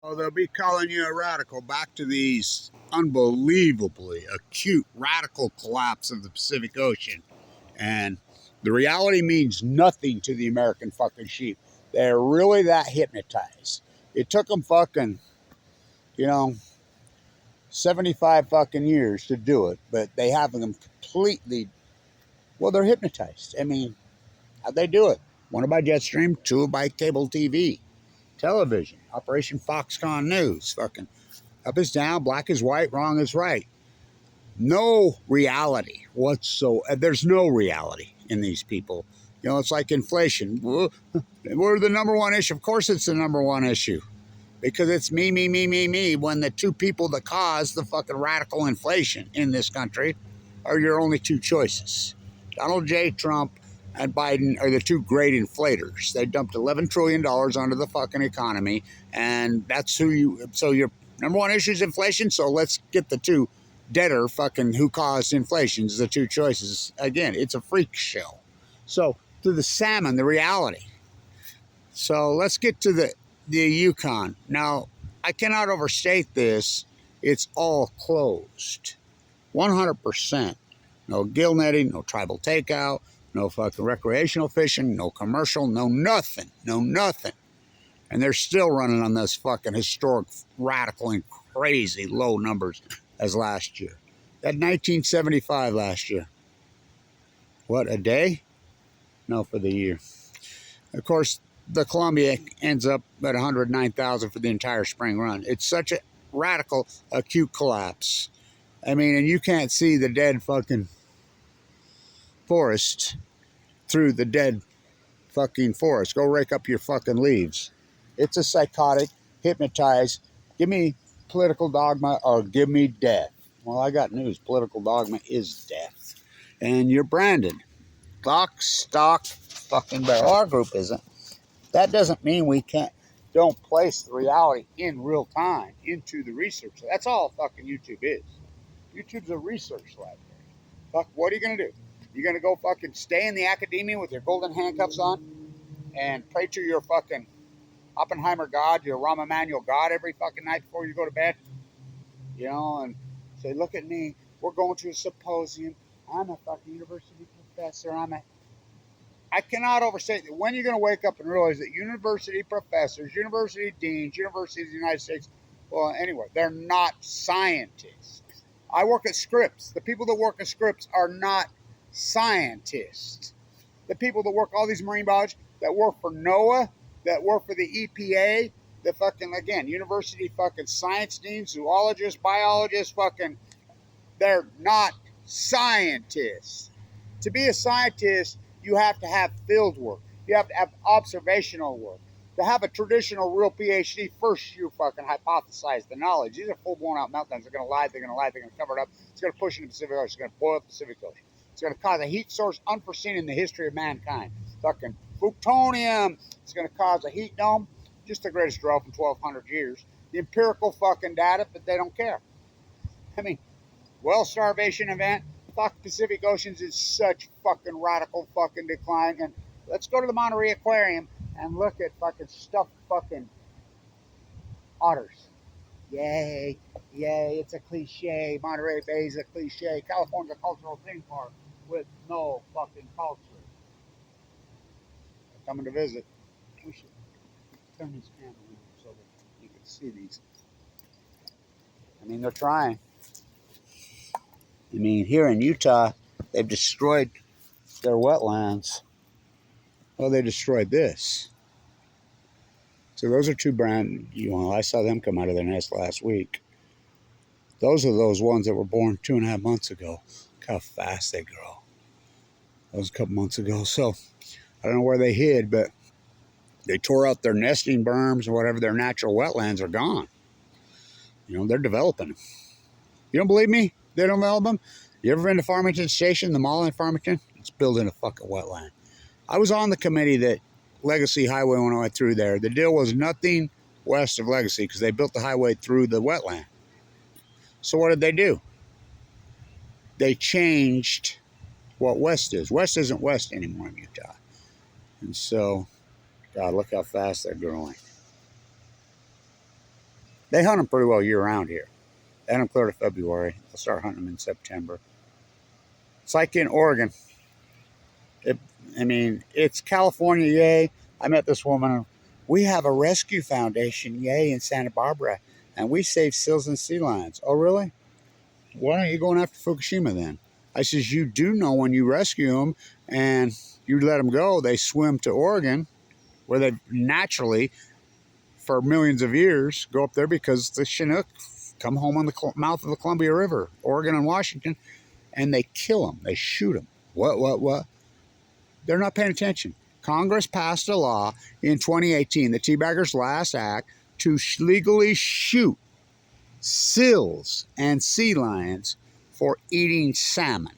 Oh, they'll be calling you a radical back to these unbelievably acute radical collapse of the Pacific Ocean. And the reality means nothing to the American fucking sheep. They're really that hypnotized. It took them fucking, you know, 75 fucking years to do it, but they have them completely, well, they're hypnotized. I mean, how'd they do it? One by Jetstream, two by cable TV, television, Operation Foxconn News, fucking up is down, black is white, wrong is right. No reality whatsoever. There's no reality in these people. You know, it's like inflation. We're the number one issue. Of course it's the number one issue. Because it's me, me, me, me, me, when the two people that cause the fucking radical inflation in this country are your only two choices. Donald J. Trump and Biden are the two great inflators. They dumped $11 trillion onto the fucking economy, and that's who you... So your number one issue is inflation, so let's get the two deader fucking who caused inflation is the two choices. Again, it's a freak show. So, to the salmon, the reality. So, let's get to the Yukon. Now, I cannot overstate this. It's all closed. 100%. No gill netting, no tribal takeout, no fucking recreational fishing, no commercial, no nothing. No nothing. And they're still running on those fucking historic, radical, and crazy low numbers as last year. That 1975 last year. What, a day? No, for the year. Of course, the Columbia ends up at 109,000 for the entire spring run. It's such a radical, acute collapse. I mean, and you can't see the dead fucking forest through the dead fucking forest. Go rake up your fucking leaves. It's a psychotic, hypnotized, give me political dogma or give me death. Well, I got news. Political dogma is death. And you're branded. Lock, stock, fucking barrel. Our group isn't. That doesn't mean we don't place the reality in real time into the research. That's all fucking YouTube is. YouTube's a research library. Fuck, what are you going to do? You're going to go fucking stay in the academia with your golden handcuffs on and pray to your fucking Oppenheimer God, your Rahm Emanuel God every fucking night before you go to bed? You know, and say, look at me. We're going to a symposium. I'm a fucking university professor. I cannot overstate that when you're going to wake up and realize that university professors, university deans, universities of the United States, well, anyway, they're not scientists. I work at Scripps. The people that work at Scripps are not scientists. The people that work all these marine biology, that work for NOAA, that work for the EPA, the fucking, again, university fucking science deans, zoologists, biologists, fucking, they're not scientists. To be a scientist, you have to have field work. You have to have observational work. To have a traditional real PhD, first you fucking hypothesize the knowledge. These are full-blown out meltdowns. They're going to lie, they're going to lie, they're going to cover it up. It's going to push into the Pacific Ocean. It's going to boil up the Pacific Ocean. It's going to cause a heat source unforeseen in the history of mankind. Fucking plutonium. It's going to cause a heat dome. Just the greatest drought in 1,200 years. The empirical fucking data, but they don't care. I mean, well, starvation event. Fuck, Pacific Oceans is such fucking radical fucking decline. And let's go to the Monterey Aquarium and look at fucking stuffed fucking otters. Yay, yay, it's a cliche. Monterey Bay is a cliche. California's a cultural theme park with no fucking culture. They're coming to visit. We should turn this camera on so that you can see these. I mean, they're trying. I mean, here in Utah, they've destroyed their wetlands. Well, they destroyed this. So those are two brand new ones. I saw them come out of their nest last week. Those are those ones that were born 2.5 months ago. Look how fast they grow. That was a couple months ago. So I don't know where they hid, but they tore out their nesting berms or whatever. Their natural wetlands are gone. You know, they're developing them. You don't believe me? They don't develop them? You ever been to Farmington Station, the mall in Farmington? It's building a fucking wetland. I was on the committee that Legacy Highway when I went through there. The deal was nothing west of Legacy because they built the highway through the wetland. So what did they do? They changed what west is. West isn't west anymore in Utah. And so, God, look how fast they're growing. They hunt them pretty well year-round here. They hunt them clear to February. They'll start hunting them in September. It's like in Oregon. I mean, it's California, yay. I met this woman. We have a rescue foundation, yay, in Santa Barbara, and we save seals and sea lions. Oh, really? Why aren't you going after Fukushima then? I says, you do know when you rescue them and you let them go, they swim to Oregon, where they naturally, for millions of years, go up there because the Chinook come home on the mouth of the Columbia River, Oregon and Washington, and they kill them. They shoot them. What? They're not paying attention. Congress passed a law in 2018, the Teabaggers' Last Act, to legally shoot seals and sea lions for eating salmon.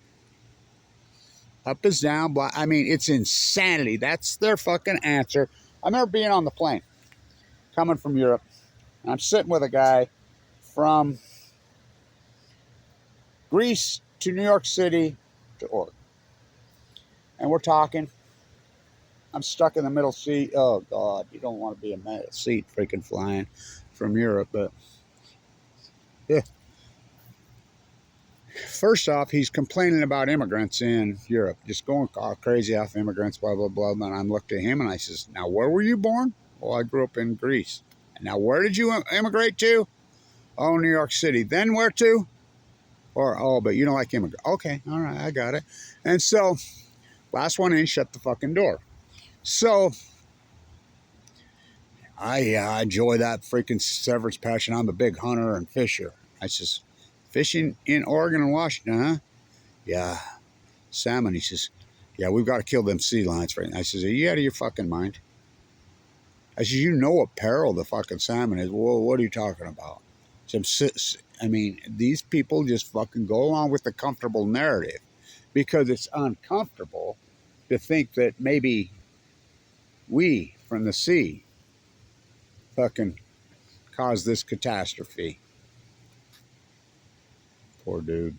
Up is down, black. I mean, it's insanity. That's their fucking answer. I remember being on the plane coming from Europe, and I'm sitting with a guy from Greece to New York City to Oregon. And we're talking. I'm stuck in the middle seat. Oh, God, you don't want to be in that seat freaking flying from Europe. But, yeah. First off, he's complaining about immigrants in Europe, just going crazy off immigrants, blah, blah, blah. And I'm looking at him and I says, now, where were you born? Well, I grew up in Greece. And now, where did you immigrate to? Oh, New York City. Then where to? Or, oh, but you don't like immigrants. Okay, all right, I got it. And so, last one in, shut the fucking door. So, I enjoy that freaking severance passion. I'm a big hunter and fisher. I says, fishing in Oregon and Washington, huh? Yeah. Salmon. He says, yeah, we've got to kill them sea lions right now. I says, are you out of your fucking mind? I says, you know what peril the fucking salmon is. Well, what are you talking about? I mean, these people just fucking go along with the comfortable narrative because it's uncomfortable to think that maybe we from the sea fucking caused this catastrophe. Poor dude.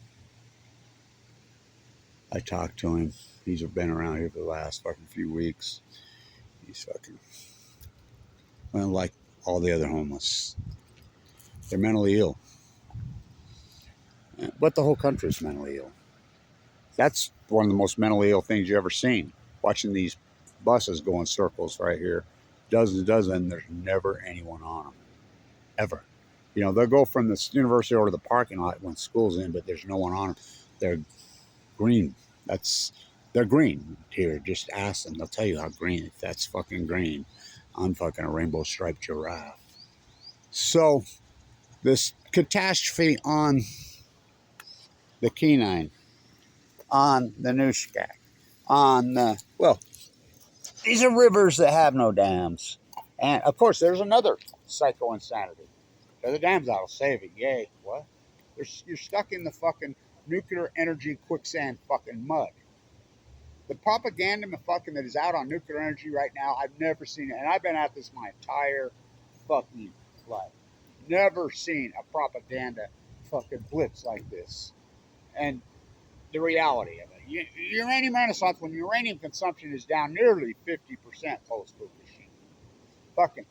I talked to him. He's been around here for the last fucking few weeks. He's fucking, well, like all the other homeless. They're mentally ill. But the whole country's mentally ill. That's one of the most mentally ill things you've ever seen. Watching these buses go in circles right here. Dozens and dozens, and there's never anyone on them. Ever. You know, they'll go from the university over to the parking lot when school's in, but there's no one on them. They're green. They're green here. Just ask them. They'll tell you how green. If that's fucking green, I'm fucking a rainbow striped giraffe. So, this catastrophe on the Kenai, on the Nushkak, on the, well, these are rivers that have no dams. And, of course, there's another psycho insanity. The dams that'll save it. Yay. What? You're stuck in the fucking nuclear energy quicksand fucking mud. The propaganda fucking that is out on nuclear energy right now, I've never seen it. And I've been at this my entire fucking life. Never seen a propaganda fucking blitz like this. And the reality of it. Uranium renaissance, when uranium consumption is down nearly 50% post Fukushima. Fucking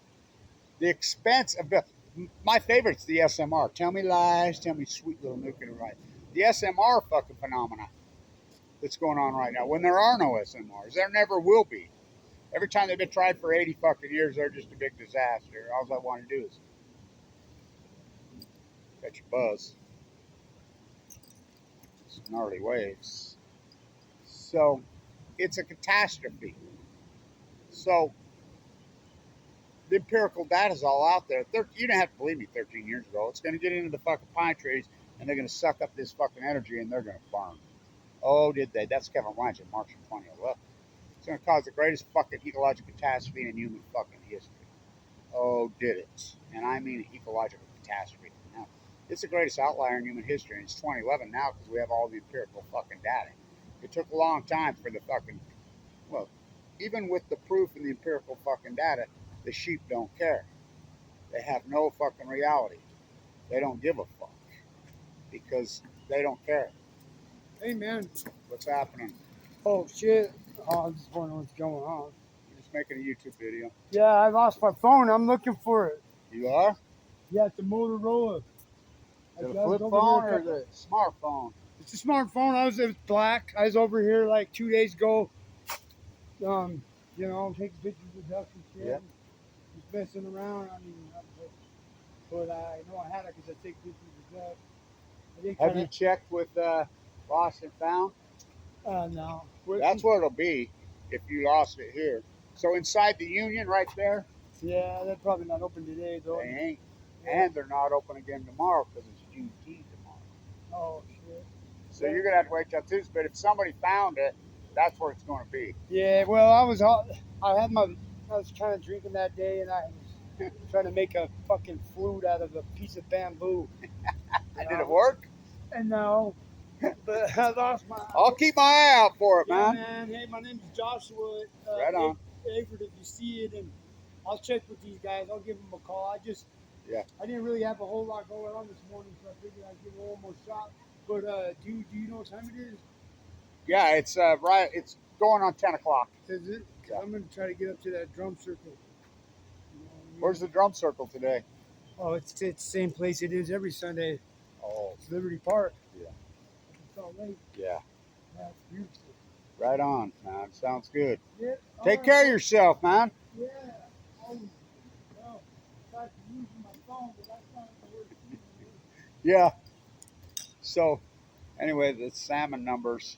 the expense of the, my favorite's the SMR. Tell me lies, tell me sweet little nuclear lies. The SMR fucking phenomena that's going on right now, when there are no SMRs, there never will be. Every time they've been tried for 80 fucking years, they're just a big disaster. All I want to do is catch a buzz. Some gnarly waves. So, it's a catastrophe. So, the empirical data is all out there. You didn't have to believe me 13 years ago. It's going to get into the fucking pine trees, and they're going to suck up this fucking energy, and they're going to burn. Oh, did they? That's Kevin Blanch in March of 2011. It's going to cause the greatest fucking ecological catastrophe in human fucking history. Oh, did it? And I mean ecological catastrophe. Now, it's the greatest outlier in human history, and it's 2011 now because we have all the empirical fucking data. It took a long time for the fucking, well, even with the proof and the empirical fucking data, the sheep don't care. They have no fucking reality. They don't give a fuck because they don't care. Hey, man. What's happening? Oh, shit. Oh, I'm just wondering what's going on. I'm just making a YouTube video. Yeah, I lost my phone. I'm looking for it. You are? Yeah, it's a Motorola. The I was flip over here phone a or couple. the smartphone? It's a smartphone. It was black. I was over here like 2 days ago. Um, taking pictures of ducks and shit. Yeah. And just messing around. I mean, but I know I had it because I take pictures of ducks. I did Have kind you of. checked with lost and found? No. That's what it'll be if you lost it here. So inside the union right there, Yeah, they're probably not open today though. they ain't. Yeah. And they're not open again tomorrow because it's Juneteenth tomorrow. Oh shit. So you're going to have to wait till Tuesday. But if somebody found it, that's where it's going to be. Yeah. Well, I was kind of drinking that day, and I was trying to make a fucking flute out of a piece of bamboo. Did it work? And no, but I lost my. I'll keep my eye out for it, Yeah, man. man. Hey, my name's Joshua. Right on. If you see it, and I'll check with these guys. I'll give them a call. Yeah. I didn't really have a whole lot going on this morning, so I figured I'd give it one more shot. But do you know what time it is? Yeah, it's right. It's going on 10 o'clock. Is it? 'Cause I'm gonna try to get up to that drum circle. You know what I mean? Where's the drum circle today? Oh, it's the same place it is every Sunday. Oh, It's Liberty Park. Yeah. It's all late. yeah. That's beautiful. Right on, man. Sounds good. Yeah. Take care of yourself, man. Yeah. Always. Well, I tried to use my phone, but that's not the word. Yeah. So, anyway, the salmon numbers.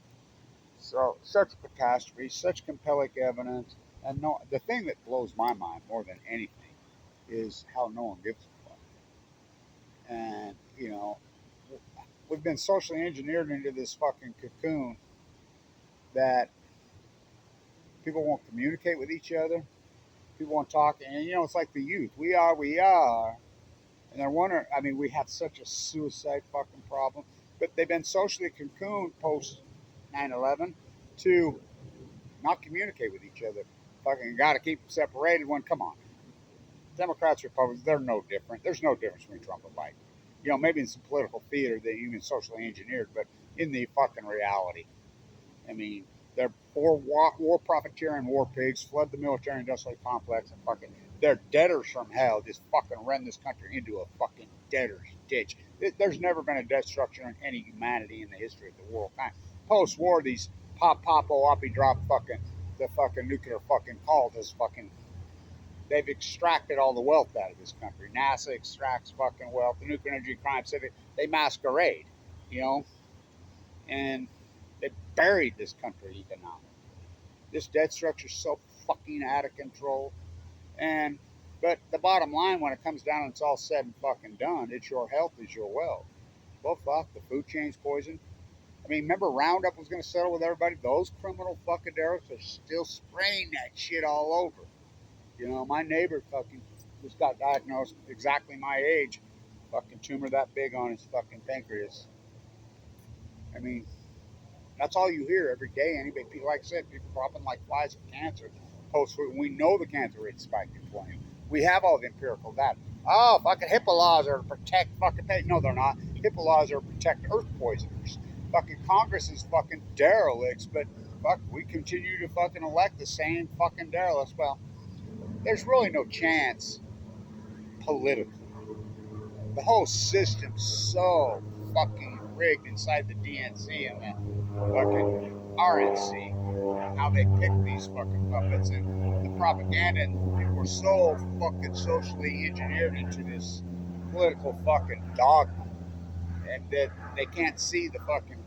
So, such a catastrophe, such compelling evidence. And no, the thing that blows my mind more than anything is how no one gives a fuck. And, we've been socially engineered into this fucking cocoon that people won't communicate with each other. People won't talk. And, it's like the youth. We are. And they're wondering, I mean, we have such a suicide fucking problem. But they've been socially cocooned post 9/11 to not communicate with each other. Fucking got to keep them separated. Come on. Democrats, Republicans, they're no different. There's no difference between Trump and Biden. Maybe in some political theater they even socially engineered, but in the fucking reality, I mean, they're war profiteering war pigs, flood the military industrial complex, and fucking they're debtors from hell. Just fucking run this country into a fucking debtor's ditch. There's never been a death structure in any humanity in the history of the world. Post war, these oppie drop the fucking nuclear fucking cult is fucking. They've extracted all the wealth out of this country. NASA extracts fucking wealth. The nuclear energy crime civic, they masquerade, you know, and they buried this country economically. This debt structure is so fucking out of control. But the bottom line, when it comes down and it's all said and fucking done, it's your health is your wealth. Well, fuck, the food chain's poison. I mean, remember Roundup was going to settle with everybody? Those criminal fuckaderos are still spraying that shit all over. My neighbor fucking just got diagnosed exactly my age. Fucking tumor that big on his fucking pancreas. I mean, that's all you hear every day. Anybody, like I said, people dropping like flies with cancer. We know the cancer rate spiked in 20. We have all the empirical data. Oh, fucking HIPAA laws are to protect fucking. No, they're not. HIPAA laws are to protect earth poisoners. Fucking Congress is fucking derelicts, but fuck, we continue to fucking elect the same fucking derelicts. Well, there's really no chance politically. The whole system's so fucking rigged inside the DNC and the fucking RNC. How they pick these fucking puppets and the propaganda, and people are so fucking socially engineered into this political fucking dogma, and that they can't see the fucking,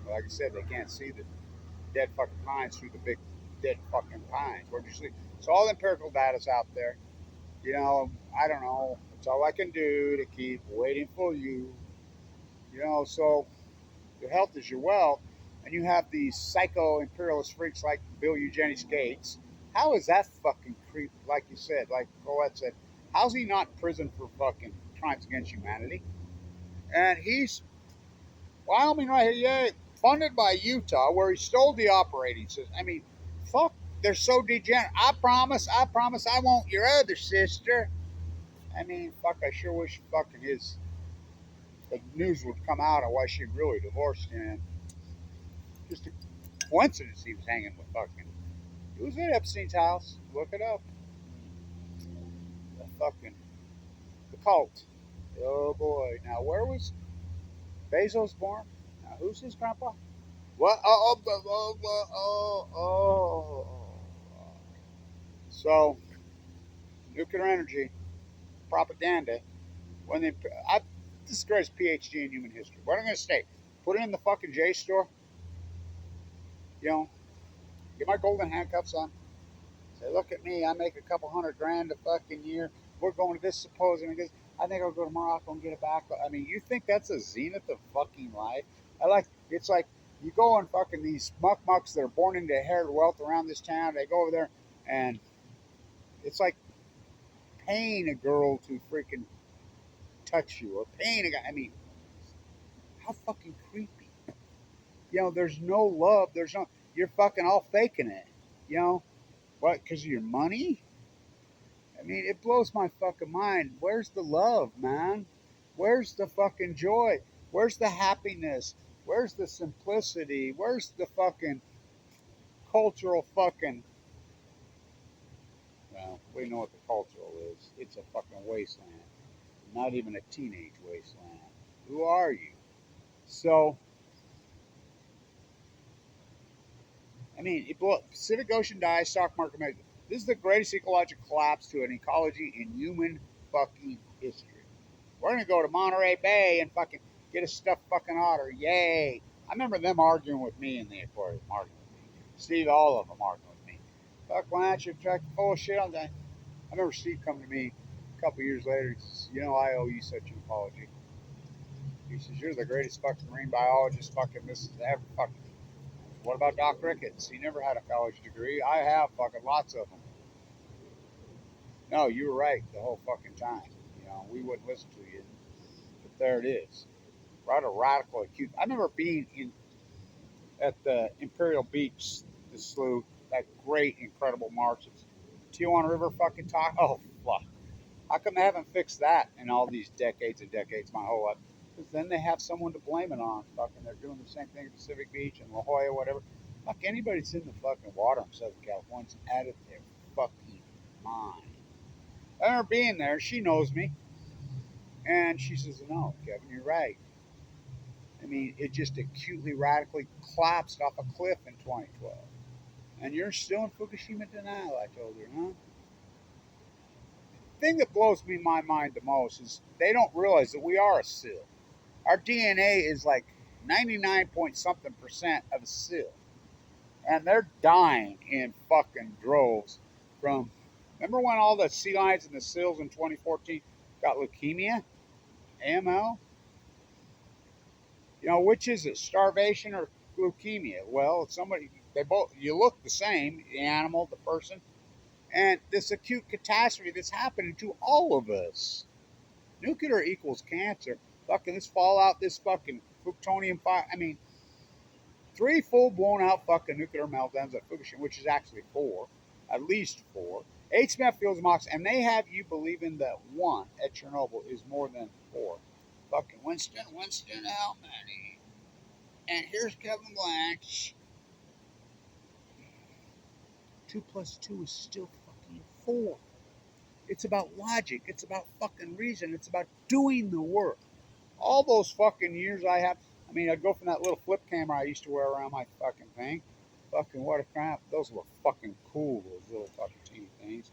like I said, they can't see the dead fucking pines through the big dead fucking pines. Where'd you see? So all the empirical data's out there. I don't know. It's all I can do to keep waiting for you. So your health is your wealth, and you have these psycho imperialist freaks like Bill Eugenics Gates. How is that fucking creep? Like you said, like Colette said, how's he not in prison for fucking crimes against humanity? And he's Wyoming right here, yeah, funded by Utah, where he stole the operating system. I mean, fuck, they're so degenerate. I promise, I want your other sister. I mean, fuck, I sure wish fucking the news would come out of why she really divorced him. Just a coincidence he was hanging with fucking. It was at Epstein's house. Look it up. The fucking cult. Oh boy. Now, where was Bezos born? Now, who's his grandpa? What? Oh. So, nuclear energy propaganda. When they, I, this is the greatest PhD in human history. What I'm going to say, put it in the fucking J store. You know, get my golden handcuffs on. Say, look at me. I make a couple $100,000 a fucking year. We're going to this symposium. Because I think I'll go to Morocco and get it back. I mean, you think that's a zenith of fucking life? It's like you go and fucking these mucks that are born into inherited wealth around this town. They go over there and it's like paying a girl to freaking touch you or paying a guy. I mean, how fucking creepy. You know, there's no love. There's no, you're fucking all faking it. You know, what? Because of your money? I mean, it blows my fucking mind. Where's the love, man? Where's the fucking joy? Where's the happiness? Where's the simplicity? Where's the fucking cultural fucking. Well, we know what the cultural is. It's a fucking wasteland. Not even a teenage wasteland. Who are you? So, I mean, Pacific Ocean dies, stock market measure. This is the greatest ecological collapse to an ecology in human fucking history. We're gonna go to Monterey Bay and fucking get a stuffed fucking otter. Yay! I remember them arguing with me in the aquarium, arguing with me. Steve, all of them arguing with me. Fuck Blanch, you're full of shit on that. I remember Steve coming to me a couple years later. He says, "You know, I owe you such an apology." He says, "You're the greatest fucking marine biologist fucking this has ever fucking." What about Doc Ricketts? He never had a college degree. I have fucking lots of them. No, you were right the whole fucking time. You know, we wouldn't listen to you. But there it is. Right, a radical acute. I remember being in at the Imperial Beach, the slough, that great, incredible march. Tijuana River fucking talk. Oh, fuck. How come they haven't fixed that in all these decades and decades, my whole life? Because then they have someone to blame it on. Fucking, they're doing the same thing at Pacific Beach and La Jolla, whatever. Fuck, anybody that's in the fucking water in Southern California's out of their fucking mind. I remember being there. She knows me. And she says, "No, Kevin, you're right. I mean, it just acutely, radically collapsed off a cliff in 2012. And you're still in Fukushima denial," I told her, huh? The thing that blows me my mind the most is they don't realize that we are a seal. Our DNA is like 99 point something percent of a seal. And they're dying in fucking droves from. Remember when all the sea lions and the seals in 2014 got leukemia? AML? You know, which is it, starvation or leukemia? Well, it's somebody, they both, you look the same, the animal, the person, and this acute catastrophe that's happening to all of us. Nuclear equals cancer. Fucking this fallout, this fucking plutonium fire. I mean, 3 full blown out fucking nuclear meltdowns at Fukushima, which is actually 4, at least 4. 8 Smith Fields Mox, and they have you believing that 1 at Chernobyl is more than 4. Fucking Winston, how many? And here's Kevin Blanch. 2 plus 2 is still fucking 4. It's about logic. It's about fucking reason. It's about doing the work. All those fucking years I have. I mean, I'd go from that little flip camera I used to wear around my fucking thing. Fucking what a crap. Those were fucking cool, those little fucking teeny things.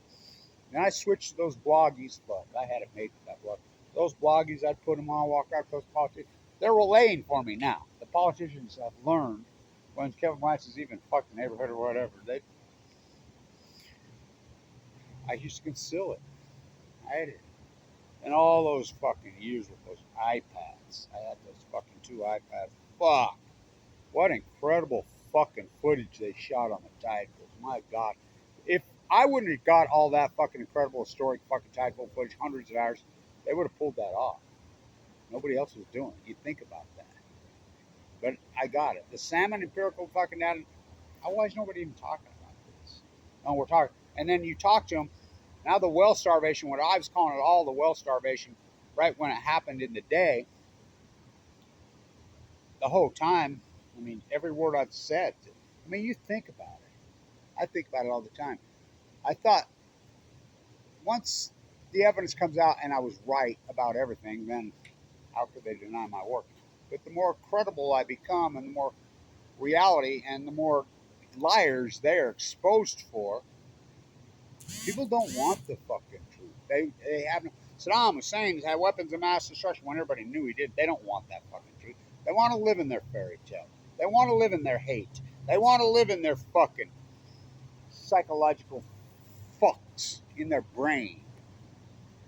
Then I switched to those bloggies. Fuck, I had it made for that blog. Those bloggies, I'd put them on, walk out to those politicians. They're relaying for me now. The politicians have learned when Kevin Blanch is even fucking neighborhood or whatever. I used to conceal it. I had it. And all those fucking years with those iPads. I had those fucking 2 iPads. Fuck. What incredible fucking footage they shot on the tide pools. My God. If I wouldn't have got all that fucking incredible historic fucking tide pool footage, hundreds of hours, they would have pulled that off. Nobody else was doing it. You think about that. But I got it. The salmon empirical fucking data. Why is nobody even talking about this? No, we're talking. And then you talk to them. Now the well starvation, what I was calling it all the well starvation, right when it happened in the day, the whole time, I mean, every word I've said, I mean, you think about it. I think about it all the time. I thought once the evidence comes out and I was right about everything, then how could they deny my work? But the more credible I become and the more reality and the more liars they're exposed for, people don't want the fucking truth. They have no. Saddam Hussein had weapons of mass destruction when everybody knew he did. They don't want that fucking truth. They want to live in their fairy tale. They want to live in their hate. They want to live in their fucking psychological fucks in their brain.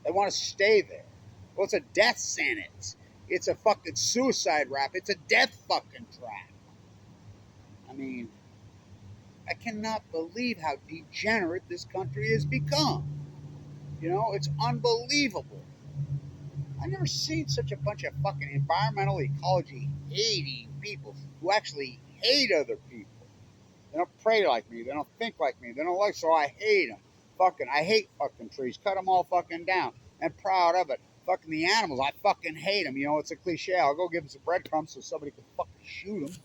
They want to stay there. Well, it's a death sentence. It's a fucking suicide rap. It's a death fucking trap. I mean, I cannot believe how degenerate this country has become. You know, it's unbelievable. I've never seen such a bunch of fucking environmental ecology hating people who actually hate other people. They don't pray like me. They don't think like me. They don't like, so I hate them. Fucking, I hate fucking trees. Cut them all fucking down. And proud of it. Fucking the animals, I fucking hate them. You know, it's a cliche. I'll go give them some breadcrumbs so somebody can fucking shoot them.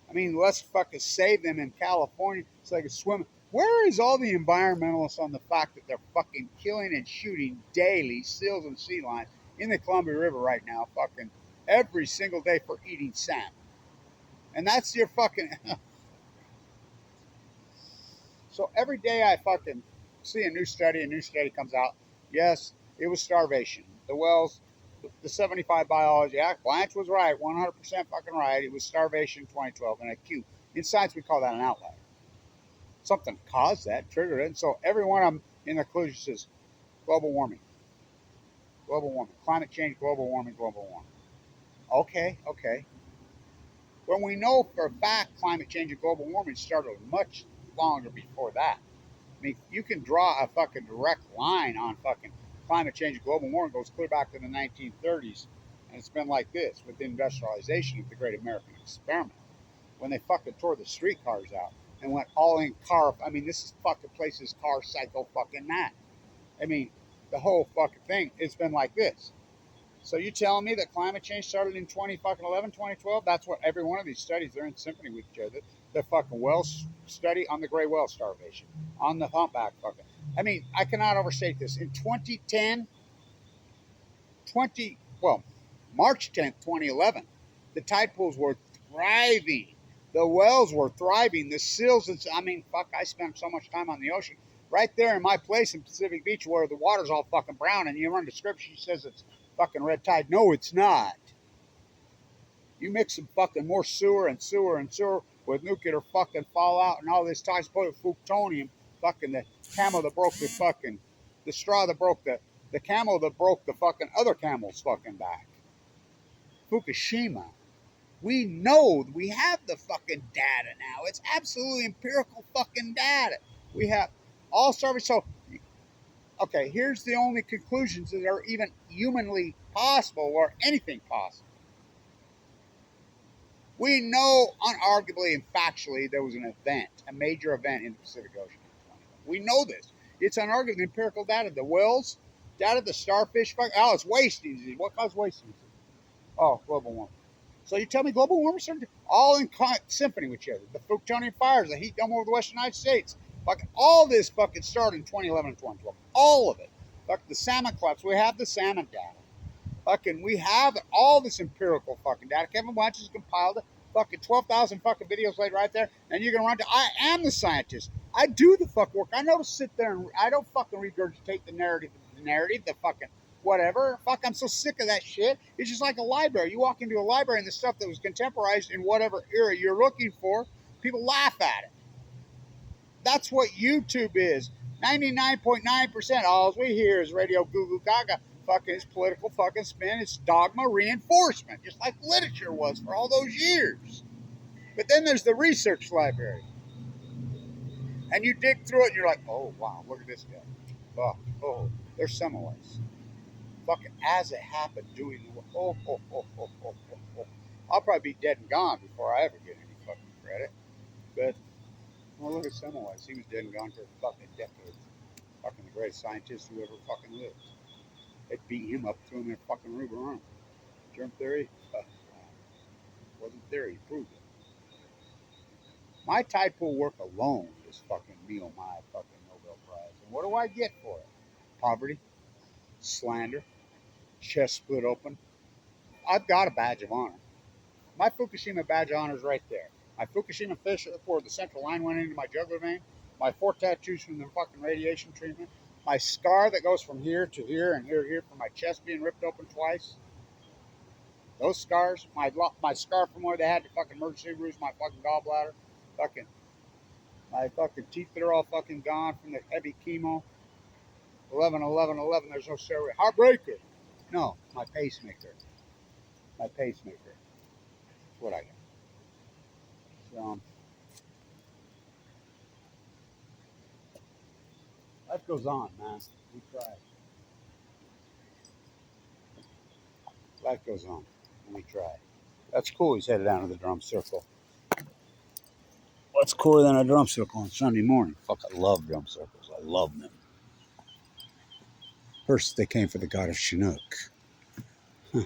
I mean, let's fucking save them in California so they can swim. Where is all the environmentalists on the fact that they're fucking killing and shooting daily seals and sea lions in the Columbia River right now, fucking every single day for eating salmon? And that's your fucking. So every day I fucking see a new study comes out. Yes, it was starvation. The wells, the 75 biology act, Blanch was right, 100% fucking right. It was starvation 2012 and a Q. In science, we call that an outlier. Something caused that, triggered it. And so every one of them in the conclusion says global warming, climate change, global warming, global warming. Okay. When we know for a fact climate change and global warming started much longer before that. I mean, you can draw a fucking direct line on fucking climate change and global warming. It goes clear back to the 1930s. And it's been like this with the industrialization of the great American experiment. When they fucking tore the streetcars out and went all in car. I mean, this is fucking places car cycle fucking mad. I mean, the whole fucking thing, it's been like this. So you telling me that climate change started in 2011, 2012? That's what every one of these studies, they're in symphony with each other. The fucking Wells study on the gray whale starvation, on the humpback fucking. I mean, I cannot overstate this. In 2010, 20, well, March 10th, 2011, the tide pools were thriving. The whales were thriving. The seals, I mean, fuck, I spent so much time on the ocean. Right there in my place in Pacific Beach where the water's all fucking brown and you run the description, she says it's fucking red tide. No, it's not. You mix some fucking more sewer and sewer and sewer with nuclear fucking fallout and all this toxic plutonium, fucking the camel that broke the fucking, the straw that broke the camel that broke the fucking other camel's fucking back. Fukushima. We know, we have the fucking data now. It's absolutely empirical fucking data. We have all service. So, okay, here's the only conclusions that are even humanly possible or anything possible. We know unarguably and factually there was an event, a major event in the Pacific Ocean. We know this. It's unarguably empirical data. The whales, data, the starfish, oh, it's wasting disease. What caused wasting disease? Oh, global warming. So you tell me global warming started all in symphony with each other. The Fukushima fires, the heat dome over the western United States. Fucking all this fucking started in 2011 and 2012. All of it. Fuck the salmon collapse. We have the salmon data. Fucking, we have all this empirical fucking data. Kevin Blanch has compiled it. Fucking 12,000 fucking videos laid right there. And you can run to, I am the scientist. I do the fuck work. I know to sit there and I don't fucking regurgitate the narrative, the fucking whatever. Fuck, I'm so sick of that shit. It's just like a library. You walk into a library and the stuff that was contemporized in whatever era you're looking for, people laugh at it. That's what YouTube is. 99.9%. All we hear is radio goo goo gaga. Fucking it's political fucking spin. It's dogma reinforcement, just like literature was for all those years. But then there's the research library. And you dig through it and you're like, oh, wow, look at this guy. Oh, there's Semmelweis. Fucking as it happened, doing the oh. I'll probably be dead and gone before I ever get any fucking credit. But, well, look at Semmelweis. He was dead and gone for fucking decades. Fucking the greatest scientist who ever fucking lived. They beat him up, threw him in a fucking Ruger arm. Germ theory? Wasn't theory, he proved it. My tide pool work alone is fucking me on my fucking Nobel Prize. And what do I get for it? poverty, slander, chest split open. I've got a badge of honor. My Fukushima badge of honor is right there. My Fukushima fish where the central line went into my jugular vein. My 4 tattoos from the fucking radiation treatment. My scar that goes from here to here and here to here from my chest being ripped open twice. Those scars. My scar from where they had to fucking emergency bruise my fucking gallbladder. Fucking my fucking teeth that are all fucking gone from the heavy chemo. 11, 11, 11. There's no severity. Heartbreaker. No, my pacemaker. My pacemaker. That's what I got. So, life goes on, man. We try. Life goes on. And we try. That's cool. He's headed down to the drum circle. What's cooler than a drum circle on Sunday morning? Fuck, I love drum circles. I love them. First, they came for the god of Chinook. Huh.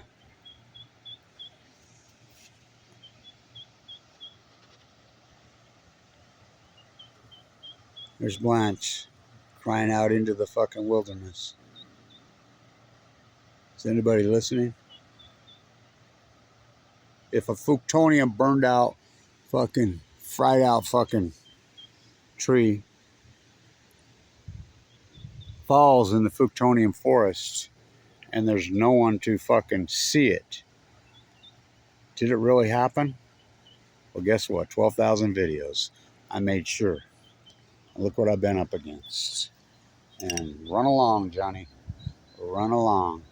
There's Blanch crying out into the fucking wilderness. Is anybody listening? If a Fuktonium burned out, fucking fried out fucking tree falls in the Fuktonium forest and there's no one to fucking see it, did it really happen? Well, guess what? 12,000 videos. I made sure. Look what I've been up against. And run along, Johnny. Run along.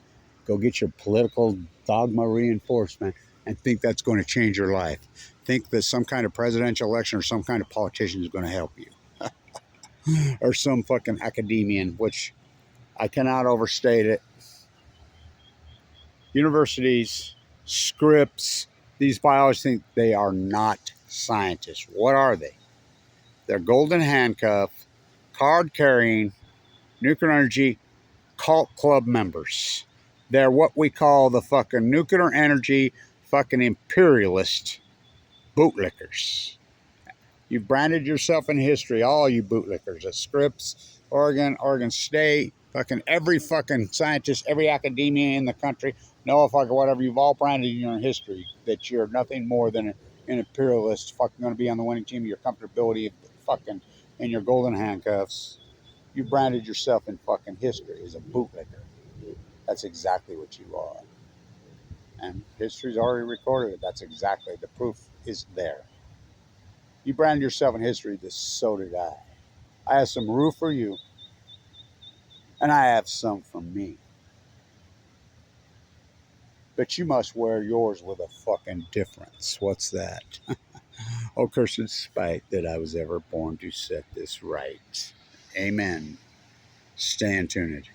Go get your political dogma reinforcement and think that's going to change your life. Think that some kind of presidential election or some kind of politician is going to help you. Or some fucking academician, which I cannot overstate it. Universities, scripts, these biologists think they are not scientists. What are they? They're golden handcuff, card-carrying, nuclear energy cult club members. They're what we call the fucking nuclear energy fucking imperialist bootlickers. You've branded yourself in history, all you bootlickers at Scripps, Oregon State, fucking every fucking scientist, every academia in the country, no fucking whatever, you've all branded in your history that you're nothing more than an imperialist, fucking going to be on the winning team of your comfortability of fucking in your golden handcuffs. You branded yourself in fucking history as a bootlicker. That's exactly what you are. And history's already recorded it. That's exactly, the proof is there. You branded yourself in history, so did I. I have some roof for you, and I have some for me. But you must wear yours with a fucking difference. What's that? Oh, cursed spite that I was ever born to set this right. Amen. Stay tuned.